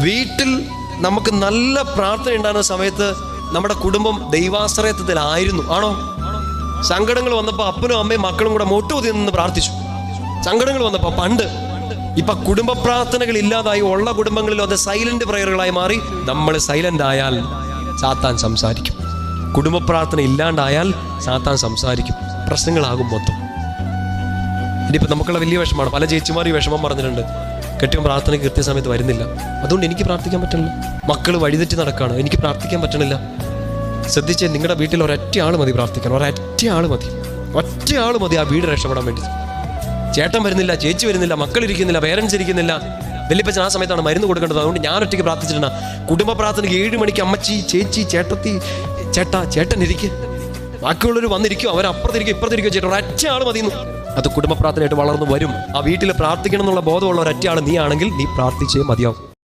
വീട്ടിൽ നമുക്ക് നല്ല പ്രാർത്ഥന ഉണ്ടാകുന്ന സമയത്ത് നമ്മുടെ കുടുംബം ദൈവാശ്രയത്വത്തിലായിരുന്നു. ആണോ? സങ്കടങ്ങൾ വന്നപ്പോൾ അപ്പനും അമ്മയും മക്കളും കൂടെ മുട്ടുകുത്തി നിന്ന് പ്രാർത്ഥിച്ചു. സങ്കടങ്ങൾ വന്നപ്പോൾ പണ്ട്. ഇപ്പൊ കുടുംബ പ്രാർത്ഥനകൾ ഇല്ലാതായി, ഉള്ള കുടുംബങ്ങളിലും അത് സൈലന്റ് പ്രയറുകളായി മാറി. നമ്മൾ സൈലന്റ് ആയാൽ സാത്താൻ സംസാരിക്കും. കുടുംബ പ്രാർത്ഥന ഇല്ലാണ്ടായാൽ സാത്താൻ സംസാരിക്കും. പ്രശ്നങ്ങളാകും മൊത്തം. ഇനിയിപ്പോൾ നമുക്കുള്ള വലിയ വിഷമമാണ്. പല ചേച്ചിമാരും വിഷമം പറഞ്ഞിട്ടുണ്ട്, കെട്ടിയും പ്രാർത്ഥനയ്ക്ക് കൃത്യസമയത്ത് വരുന്നില്ല, അതുകൊണ്ട് എനിക്ക് പ്രാർത്ഥിക്കാൻ പറ്റില്ല. മക്കൾ വഴിതെറ്റി നടക്കുകയാണ്, എനിക്ക് പ്രാർത്ഥിക്കാൻ പറ്റണില്ല. ശ്രദ്ധിച്ച്, നിങ്ങളുടെ വീട്ടിൽ ഒരൊറ്റ ആൾ മതി പ്രാർത്ഥിക്കാൻ. ഒരൊറ്റ ആൾ മതി, ഒറ്റ ആൾ മതി ആ വീട് രക്ഷപ്പെടാൻ വേണ്ടി. ചേട്ടൻ വരുന്നില്ല, ചേച്ചി വരുന്നില്ല, മക്കളിരിക്കുന്നില്ല, പേരൻസ് ഇരിക്കുന്നില്ല, വലിയപ്പച്ചൻ ആ സമയത്താണ് മരുന്ന് കൊടുക്കേണ്ടത്. അതുകൊണ്ട് ഞാൻ ഒറ്റയ്ക്ക് പ്രാർത്ഥിച്ചിട്ടുണ്ട്. കുടുംബ പ്രാർത്ഥനയ്ക്ക് 7 മണിക്ക് അമ്മച്ചി, ചേച്ചി, ചേട്ടത്തി, ചേട്ടൻ ഇരിക്കും, ബാക്കിയുള്ളവർ വന്നിരിക്കും, അവരപ്പുറത്തിരിക്കും ഇപ്പുറത്തിരിക്കും. ചേട്ടൻ ഒരൊറ്റ ആൾ മതിയെന്നു. അത് കുടുംബ പ്രാർത്ഥനയായിട്ട് വളർന്നു വരും. ആ വീട്ടിൽ പ്രാർത്ഥിക്കണം എന്നുള്ള ബോധമുള്ള ഒരൊറ്റ ആൾ നീ ആണെങ്കിൽ നീ പ്രാർത്ഥിച്ചേ മതിയാവും.